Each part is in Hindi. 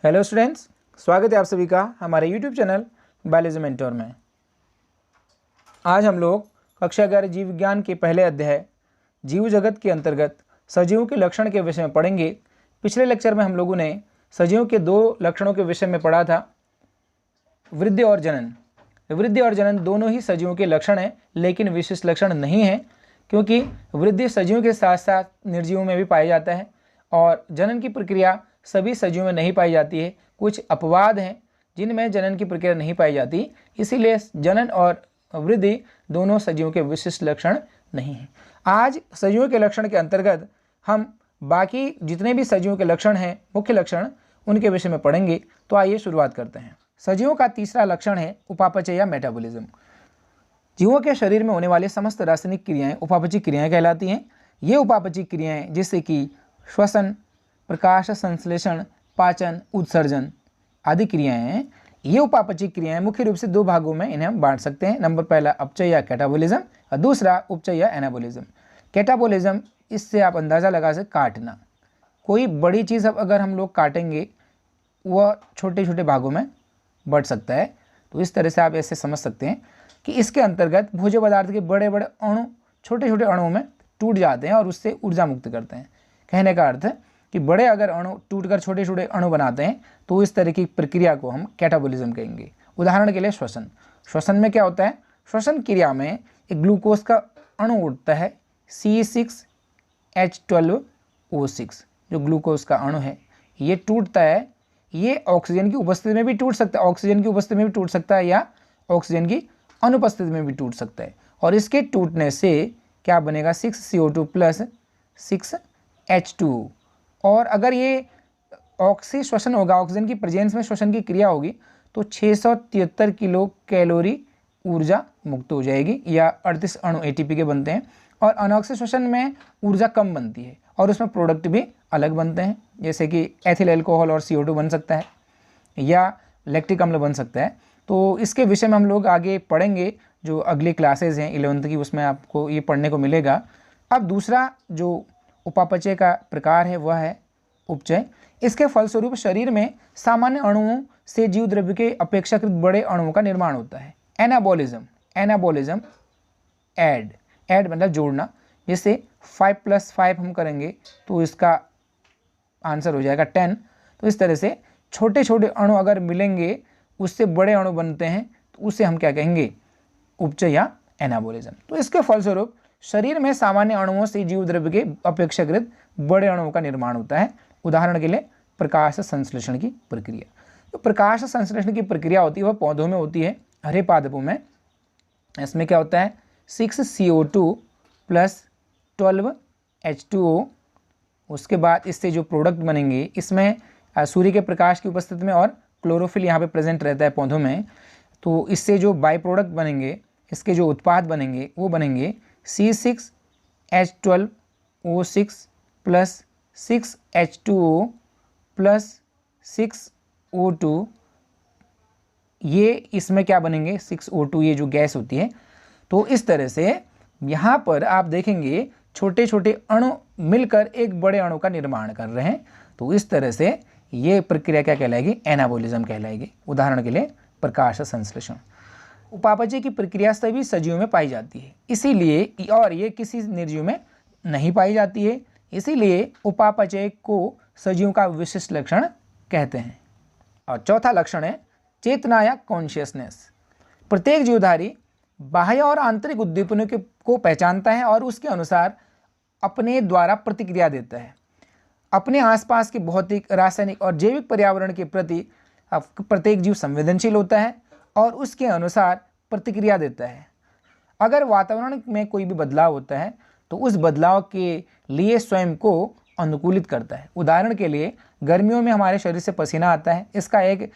हेलो स्टूडेंट्स, स्वागत है आप सभी का हमारे यूट्यूब चैनल बायोलॉजी मेंटोर में। आज हम लोग कक्षा 11 जीव विज्ञान के पहले अध्याय जीव जगत के अंतर्गत सजीवों के लक्षण के विषय में पढ़ेंगे। पिछले लेक्चर में हम लोगों ने सजीवों के दो लक्षणों के विषय में पढ़ा था, वृद्धि और जनन। वृद्धि और जनन दोनों ही सजीवों के लक्षण हैं, लेकिन विशिष्ट लक्षण नहीं है, क्योंकि वृद्धि सजीवों के साथ साथ निर्जीवों में भी पाया जाता है और जनन की प्रक्रिया सभी सजीवों में नहीं पाई जाती है। कुछ अपवाद हैं जिनमें जनन की प्रक्रिया नहीं पाई जाती, इसीलिए जनन और वृद्धि दोनों सजीवों के विशिष्ट लक्षण नहीं हैं। आज सजीवों के लक्षण के अंतर्गत हम बाकी जितने भी सजीवों के लक्षण हैं, मुख्य लक्षण, उनके विषय में पढ़ेंगे। तो आइए शुरुआत करते हैं। सजीवों का तीसरा लक्षण है उपापचय या मेटाबॉलिज्म। जीवों के शरीर में होने वाले समस्त रासायनिक क्रियाएं उपापचयी क्रियाएं कहलाती हैं। ये उपापचयी क्रियाएं जैसे कि श्वसन, प्रकाश संश्लेषण, पाचन, उत्सर्जन आदि क्रियाएं हैं। ये उपापचयी क्रियाएं मुख्य रूप से दो भागों में इन्हें हम बांट सकते हैं। नंबर पहला अपचय या कैटाबोलिज्म और दूसरा उपचय या एनाबोलिज्म। कैटाबोलिज्म, इससे आप अंदाज़ा लगा सकते, काटना। कोई बड़ी चीज़ अब अगर हम लोग काटेंगे वह छोटे छोटे भागों में बढ़ सकता है। तो इस तरह से आप ऐसे समझ सकते हैं कि इसके अंतर्गत भोज्य पदार्थ के बड़े बड़े अणु छोटे छोटे अणुओं में टूट जाते हैं और उससे ऊर्जा मुक्त करते हैं। कहने का अर्थ है कि बड़े अगर अणु टूटकर छोटे छोटे अणु बनाते हैं तो इस तरह की प्रक्रिया को हम कैटाबोलिज्म कहेंगे। उदाहरण के लिए श्वसन। श्वसन में क्या होता है? श्वसन क्रिया में एक ग्लूकोज का अणु उठता है C6H12O6। जो ग्लूकोज का अणु है ये टूटता है। ये ऑक्सीजन की उपस्थिति में भी टूट सकता है, ऑक्सीजन की उपस्थिति में भी टूट सकता है या ऑक्सीजन की अनुपस्थिति में भी टूट सकता है। और इसके टूटने से क्या बनेगा? 6CO2 plus 6H2O। और अगर ये ऑक्सी श्वसन होगा, ऑक्सीजन की प्रेजेंस में श्वसन की क्रिया होगी, तो 673 किलो कैलोरी ऊर्जा मुक्त हो जाएगी या 38 अणु ATP के बनते हैं। और अनॉक्सी श्वसन में ऊर्जा कम बनती है और उसमें प्रोडक्ट भी अलग बनते हैं, जैसे कि एथिल अल्कोहल और CO2 बन सकता है या लैक्टिक अम्ल बन सकता है। तो इसके विषय में हम लोग आगे पढ़ेंगे, जो अगली क्लासेज हैं 11th की, उसमें आपको ये पढ़ने को मिलेगा। अब दूसरा जो उपापचय का प्रकार है वह है उपचय। इसके फलस्वरूप शरीर में सामान्य अणुओं से जीव द्रव्य के अपेक्षाकृत बड़े अणुओं का निर्माण होता है। एनाबोलिज्म ऐड मतलब जोड़ना। जैसे 5 + 5 हम करेंगे तो इसका आंसर हो जाएगा 10। तो इस तरह से छोटे छोटे अणु अगर मिलेंगे उससे बड़े अणु बनते हैं, तो उसे हम क्या कहेंगे? उपचय या एनाबोलिज्म। तो इसके फलस्वरूप शरीर में सामान्य अणुओं से जीव द्रव्य के अपेक्षाकृत बड़े अणुओं का निर्माण होता है। उदाहरण के लिए प्रकाश संश्लेषण की प्रक्रिया। तो प्रकाश संश्लेषण की प्रक्रिया होती है वह पौधों में होती है, हरे पादपों में। इसमें क्या होता है? 6CO2 plus 12H2O। उसके बाद इससे जो प्रोडक्ट बनेंगे, इसमें सूर्य के प्रकाश की उपस्थिति में और क्लोरोफिल यहाँ पे प्रेजेंट रहता है पौधों में, तो इससे जो बाई प्रोडक्ट बनेंगे, इसके जो उत्पाद बनेंगे वो बनेंगे C6H12O6 plus 6H2O plus 6O2। ये इसमें क्या बनेंगे? 6O2, ये जो गैस होती है। तो इस तरह से यहाँ पर आप देखेंगे छोटे छोटे अणु मिलकर एक बड़े अणु का निर्माण कर रहे हैं। तो इस तरह से ये प्रक्रिया क्या कहलाएगी? एनाबोलिज्म कहलाएगी। उदाहरण के लिए प्रकाश संश्लेषण। उपापचय की प्रक्रिया सभी सजीवों में पाई जाती है, इसीलिए, और ये किसी निर्जीव में नहीं पाई जाती है, इसीलिए उपापचय को सजीवों का विशिष्ट लक्षण कहते हैं। और चौथा लक्षण है चेतना या कॉन्शियसनेस। प्रत्येक जीवधारी बाह्य और आंतरिक उद्दीपनों को पहचानता है और उसके अनुसार अपने द्वारा प्रतिक्रिया देता है। अपने आसपास के भौतिक, रासायनिक और जैविक पर्यावरण के प्रति प्रत्येक जीव संवेदनशील होता है और उसके अनुसार प्रतिक्रिया देता है। अगर वातावरण में कोई भी बदलाव होता है तो उस बदलाव के लिए स्वयं को अनुकूलित करता है। उदाहरण के लिए गर्मियों में हमारे शरीर से पसीना आता है। इसका एक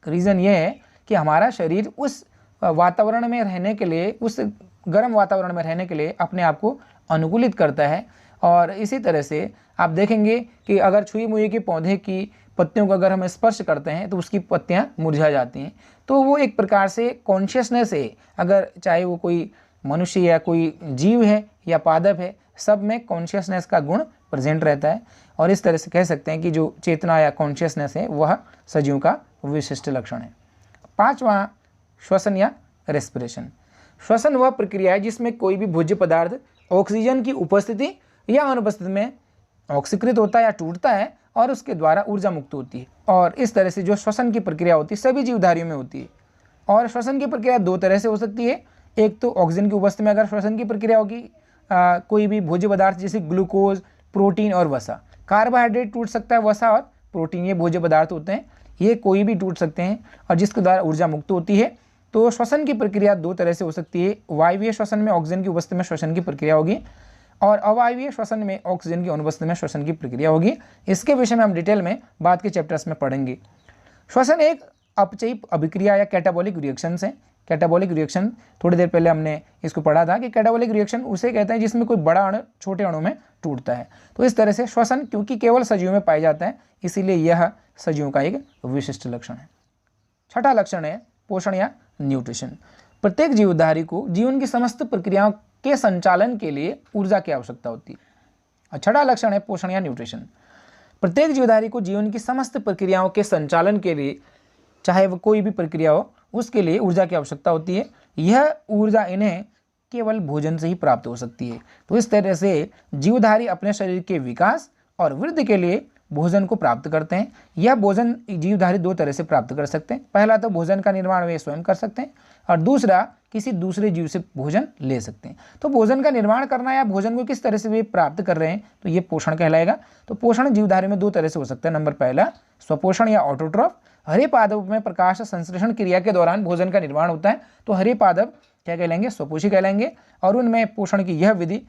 रीज़न ये है कि हमारा शरीर उस वातावरण में रहने के लिए, उस गर्म वातावरण में रहने के लिए अपने आप को अनुकूलित करता है। और इसी तरह से आप देखेंगे कि अगर छुई मुई के पौधे की पत्तियों को अगर हम स्पर्श करते हैं तो उसकी पत्तियां मुरझा जाती हैं। तो वो एक प्रकार से कॉन्शियसनेस है। अगर चाहे वो कोई मनुष्य या कोई जीव है या पादप है, सब में कॉन्शियसनेस का गुण प्रेजेंट रहता है। और इस तरह से कह सकते हैं कि जो चेतना या कॉन्शियसनेस है वह सजीव का विशिष्ट लक्षण है। 5वां, श्वसन या रेस्पिरेशन। श्वसन वह प्रक्रिया है जिसमें कोई भी भोज्य पदार्थ ऑक्सीजन की उपस्थिति या अनुपस्थिति में ऑक्सीकृत होता है या टूटता है और उसके द्वारा ऊर्जा मुक्त होती है। और इस तरह से जो श्वसन की प्रक्रिया होती है सभी जीवधारियों में होती है। और श्वसन की प्रक्रिया दो तरह से हो सकती है। एक तो ऑक्सीजन की उपस्थिति में अगर श्वसन की प्रक्रिया होगी, कोई भी भोज्य पदार्थ जैसे ग्लूकोज, प्रोटीन और वसा। कार्बोहाइड्रेट टूट सकता है, वसा और प्रोटीन ये भोज्य पदार्थ होते हैं, ये कोई भी टूट सकते हैं और जिसके द्वारा ऊर्जा मुक्त होती है। तो श्वसन की प्रक्रिया दो तरह से हो सकती है। वायवीय श्वसन में ऑक्सीजन की उपस्थिति में श्वसन की प्रक्रिया होगी और अवायवीय श्वसन में ऑक्सीजन की अनुपस्थिति में श्वसन की प्रक्रिया होगी। इसके विषय में हम डिटेल में बाद के चैप्टर्स में पढ़ेंगे। श्वसन एक अपचयी अभिक्रिया या कैटाबॉलिक रिएक्शन है। कैटाबॉलिक रिएक्शन थोड़ी देर पहले हमने इसको पढ़ा था कि कैटाबॉलिक रिएक्शन उसे कहते हैं जिसमें कोई बड़ा अणु छोटे अणु में टूटता है। तो इस तरह से श्वसन क्योंकि केवल सजीव में पाया जाता है इसीलिए यह सजीव का एक विशिष्ट लक्षण है। छठा लक्षण है पोषण या न्यूट्रिशन। प्रत्येक जीवधारी को जीवन की समस्त प्रक्रियाओं के संचालन के लिए ऊर्जा की आवश्यकता होती है। छठा लक्षण है पोषण या न्यूट्रिशन। प्रत्येक जीवधारी को जीवन की समस्त प्रक्रियाओं के संचालन के लिए, चाहे वह कोई भी प्रक्रिया हो, उसके लिए ऊर्जा की आवश्यकता होती है। यह ऊर्जा इन्हें केवल भोजन से ही प्राप्त हो सकती है। तो इस तरह से जीवधारी अपने शरीर के विकास और वृद्धि के लिए भोजन को प्राप्त करते हैं। यह भोजन जीवधारी दो तरह से प्राप्त कर सकते हैं। पहला तो भोजन का निर्माण वे स्वयं कर सकते हैं और दूसरा किसी दूसरे जीव से भोजन ले सकते हैं। तो भोजन का निर्माण करना या भोजन को किस तरह से वे प्राप्त कर रहे हैं तो ये पोषण कहलाएगा। तो पोषण जीवधारी में दो तरह से हो सकता है। नंबर पहला स्वपोषण या ऑटोट्रॉफ। हरे पादप में प्रकाश संश्लेषण क्रिया के दौरान भोजन का निर्माण होता है तो हरे पादप क्या कहलाएंगे, स्वपोषी कहलाएंगे और उनमें पोषण की यह विधि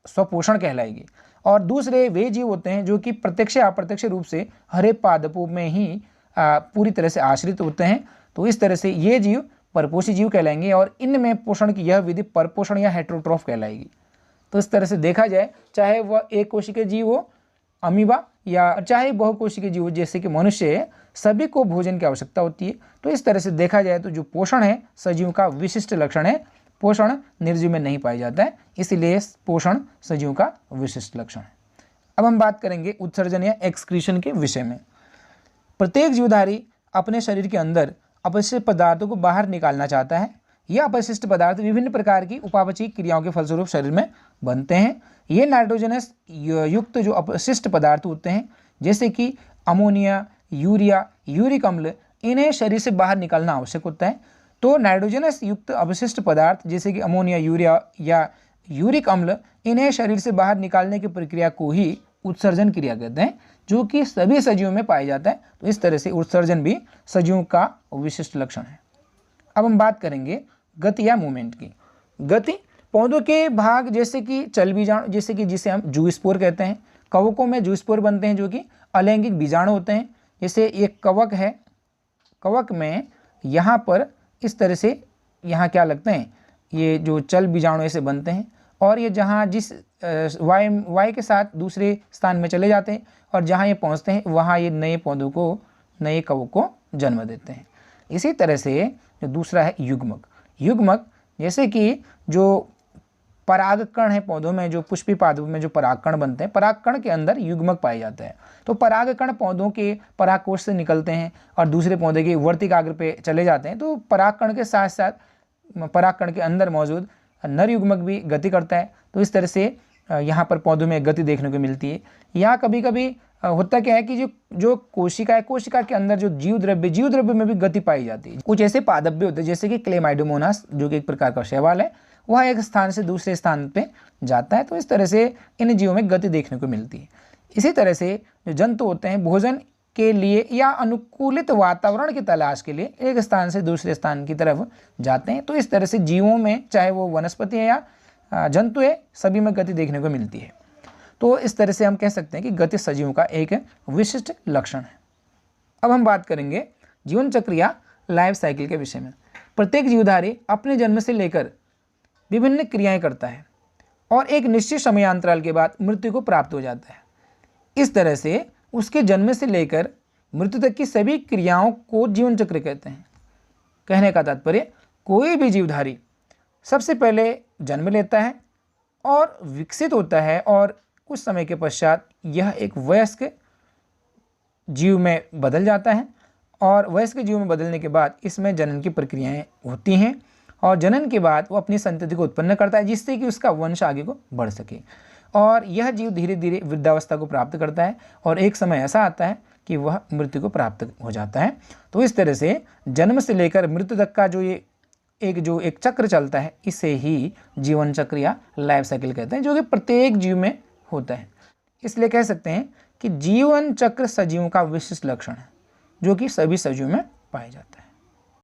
स्वपोषण कहलाएगी। और दूसरे वे जीव होते हैं जो कि प्रत्यक्ष या अप्रत्यक्ष रूप से हरे पादपों में ही पूरी तरह से आश्रित होते हैं। तो इस तरह से ये जीव परपोषी जीव कहलाएंगे और इनमें पोषण की यह विधि परपोषण या हेटेरोट्रॉफ कहलाएगी। तो इस तरह से देखा जाए, चाहे वह एक कोशिकीय जीव हो अमीबा या चाहे बहुकोशिकीय जीव जैसे कि मनुष्य है, सभी को भोजन की आवश्यकता होती है। तो इस तरह से देखा जाए तो जो पोषण है सजीव का विशिष्ट लक्षण है। पोषण निर्जीव में नहीं पाया जाता है, इसीलिए पोषण सजीव का विशिष्ट लक्षण है। अब हम बात करेंगे उत्सर्जन या एक्सक्रीशन के विषय में। प्रत्येक जीवधारी अपने शरीर के अंदर अपशिष्ट पदार्थों को बाहर निकालना चाहता है। यह अपशिष्ट पदार्थ विभिन्न प्रकार की उपापचयी क्रियाओं के फलस्वरूप शरीर में बनते हैं। ये नाइट्रोजनस युक्त जो अपशिष्ट पदार्थ होते हैं जैसे कि अमोनिया, यूरिया, यूरिक अम्ल, इन्हें शरीर से बाहर निकालना आवश्यक होता है। तो नाइट्रोजनस युक्त अपशिष्ट पदार्थ जैसे कि अमोनिया, यूरिया या यूरिक अम्ल, इन्हें शरीर से बाहर निकालने की प्रक्रिया को ही उत्सर्जन क्रिया कहते हैं, जो कि सभी सजीवों में पाया जाता है। तो इस तरह से उत्सर्जन भी सजीवों का विशिष्ट लक्षण है। अब हम बात करेंगे गति या मूवमेंट की। गति पौधों के भाग जैसे कि चल बीजाणु, जैसे कि जिसे हम जूस्पोर कहते हैं। कवकों में जूस्पोर बनते हैं जो कि अलैंगिक बीजाणु होते हैं। जैसे एक कवक है, कवक में यहाँ पर इस तरह से यहाँ क्या लगते हैं, ये जो चल बीजाणु ऐसे बनते हैं और ये जहाँ जिस वाय के साथ दूसरे स्थान में चले जाते हैं और जहाँ ये पहुँचते हैं वहाँ ये नए पौधों को, नए कवक को जन्म देते हैं। इसी तरह से जो दूसरा है युग्मक। युग्मक जैसे कि जो परागकण है पौधों में, जो पुष्पी पादपों में जो परागकण बनते हैं, परागकण के अंदर युग्मक पाए जाते हैं। तो परागकण पौधों के परागकोश से निकलते हैं और दूसरे पौधे के वर्तिकाग्र पे चले जाते हैं। तो परागकण के साथ साथ परागकण के अंदर मौजूद नर युग्मक भी गति करता है। तो इस तरह से यहाँ पर पौधों में गति देखने को मिलती है। यहाँ कभी कभी होता क्या है कि जो कोशिका है, कोशिका के अंदर जो जीव द्रव्य में भी गति पाई जाती है। कुछ ऐसे पादप भी होते हैं जैसे कि क्लेमाइडोमोनास, जो कि एक प्रकार का शैवाल है, वह एक स्थान से दूसरे स्थान पे जाता है। तो इस तरह से इन जीवों में गति देखने को मिलती है। इसी तरह से जो जंतु होते हैं भोजन के लिए या अनुकूलित वातावरण की तलाश के लिए एक स्थान से दूसरे स्थान की तरफ जाते हैं। तो इस तरह से जीवों में, चाहे वो वनस्पति है या जंतु है, सभी में गति देखने को मिलती है। तो इस तरह से हम कह सकते हैं कि गति सजीवों का एक विशिष्ट लक्षण है। अब हम बात करेंगे जीवन चक्र या लाइफ साइकिल के विषय में। प्रत्येक जीवधारी अपने जन्म से लेकर विभिन्न क्रियाएं करता है और एक निश्चित समयांतराल के बाद मृत्यु को प्राप्त हो जाता है। इस तरह से उसके जन्म से लेकर मृत्यु तक की सभी क्रियाओं को जीवन चक्र कहते हैं। कहने का तात्पर्य, कोई भी जीवधारी सबसे पहले जन्म लेता है और विकसित होता है और कुछ समय के पश्चात यह एक वयस्क जीव में बदल जाता है और वयस्क जीव में बदलने के बाद इसमें जनन की प्रक्रियाएं होती हैं और जनन के बाद वो अपनी संतति को उत्पन्न करता है जिससे कि उसका वंश आगे को बढ़ सके और यह जीव धीरे धीरे वृद्धावस्था को प्राप्त करता है और एक समय ऐसा आता है कि वह मृत्यु को प्राप्त हो जाता है। तो इस तरह से जन्म से लेकर मृत्यु तक का जो ये एक चक्र चलता है इसे ही जीवन चक्र या लाइफ साइकिल कहते हैं, जो कि प्रत्येक जीव में होता है। इसलिए कह सकते हैं कि जीवन चक्र सजीवों का विशिष्ट लक्षण है जो कि सभी सजीवों में पाया जाता है।